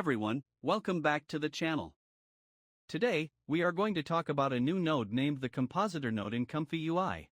everyone, welcome back to the channel. Today, we are going to talk about a new node named the Compositor node in ComfyUI.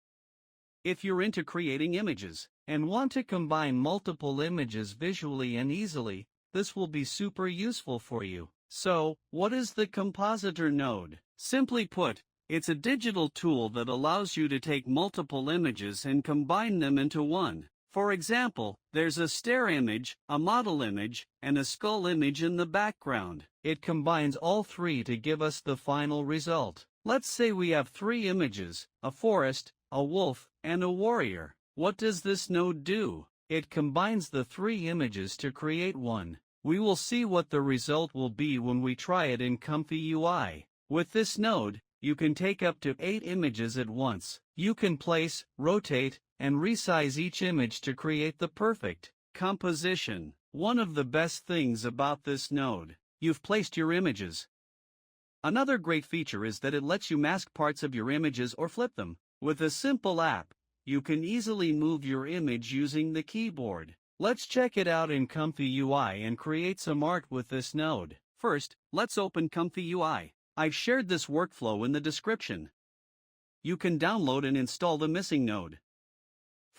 If you're into creating images and want to combine multiple images visually and easily, this will be super useful for you. So, what is the Compositor node? Simply put, it's a digital tool that allows you to take multiple images and combine them into one. For example, there's a stair image, a model image, and a skull image in the background. It combines all three to give us the final result. Let's say we have three images, a forest, a wolf, and a warrior. What does this node do? It combines the three images to create one. We will see what the result will be when we try it in ComfyUI. With this node, you can take up to 8 images at once. You can place, rotate, and resize each image to create the perfect composition. One of the best things about this node, you've placed your images. Another great feature is that it lets you mask parts of your images or flip them. With a simple app, you can easily move your image using the keyboard. Let's check it out in ComfyUI and create some art with this node. First, let's open ComfyUI. I've shared this workflow in the description. You can download and install the missing node.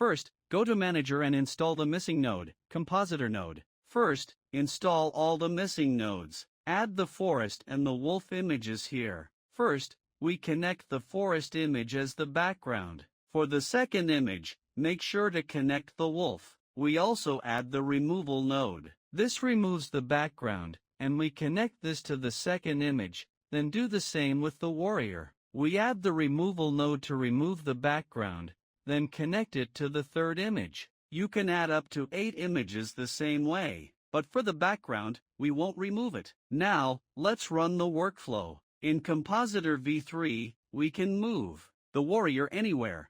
First, go to Manager and install the missing node, Compositor node. First, install all the missing nodes. Add the forest and the wolf images here. First, we connect the forest image as the background. For the second image, make sure to connect the wolf. We also add the removal node. This removes the background, and we connect this to the second image. Then do the same with the warrior. We add the removal node to remove the background, then connect it to the third image. You can add up to 8 images the same way, but for the background, we won't remove it. Now, let's run the workflow. In Compositor v3, we can move the warrior anywhere.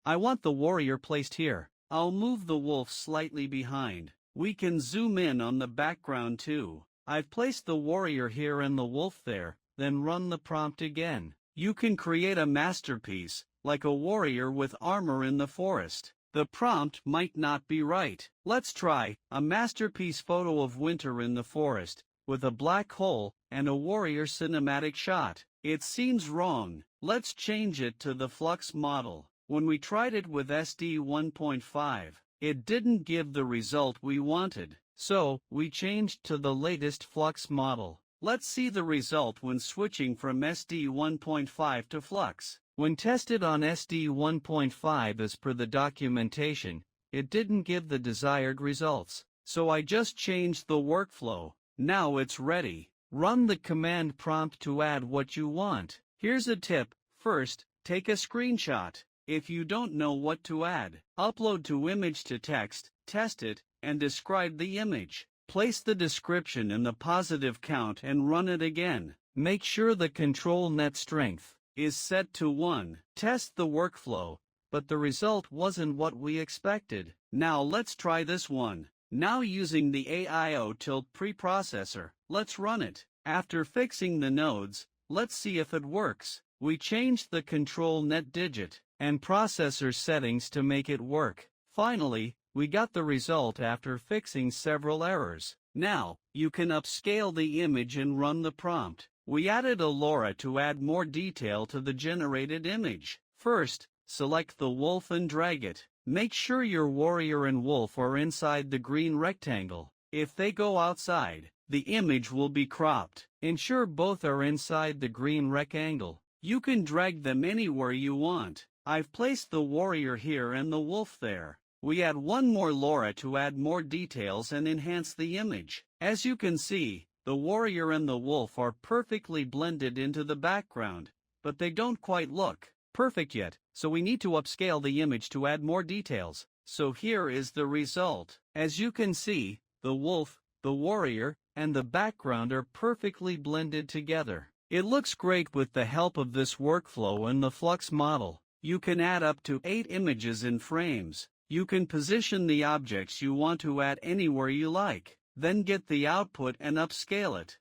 I want the warrior placed here. I'll move the wolf slightly behind. We can zoom in on the background too. I've placed the warrior here and the wolf there, then run the prompt again. You can create a masterpiece, like a warrior with armor in the forest. The prompt might not be right. Let's try a masterpiece photo of winter in the forest, with a black hole and a warrior cinematic shot. It seems wrong. Let's change it to the Flux model. When we tried it with SD 1.5, it didn't give the result we wanted. So, we changed to the latest Flux model. Let's see the result when switching from SD 1.5 to Flux. When tested on SD 1.5 as per the documentation, it didn't give the desired results. So I just changed the workflow. Now it's ready. Run the command prompt to add what you want. Here's a tip. First, take a screenshot. If you don't know what to add, upload to image to text, test it, and describe the image. Place the description in the positive count and run it again. Make sure the control net strength is set to 1. Test the workflow, but the result wasn't what we expected. Now let's try this one. Now using the AIO tilt preprocessor, let's run it. After fixing the nodes, let's see if it works. We changed the control net digit and processor settings to make it work. Finally, we got the result after fixing several errors. Now, you can upscale the image and run the prompt. We added a LoRa to add more detail to the generated image. First, select the wolf and drag it. Make sure your warrior and wolf are inside the green rectangle. If they go outside, the image will be cropped. Ensure both are inside the green rectangle. You can drag them anywhere you want. I've placed the warrior here and the wolf there. We add one more LoRa to add more details and enhance the image. As you can see, the warrior and the wolf are perfectly blended into the background, but they don't quite look perfect yet, so we need to upscale the image to add more details. So here is the result. As you can see, the wolf, the warrior, and the background are perfectly blended together. It looks great with the help of this workflow and the Flux model. You can add up to 8 images in frames. You can position the objects you want to add anywhere you like, then get the output and upscale it.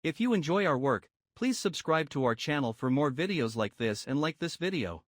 If you enjoy our work, please subscribe to our channel for more videos like this and like this video.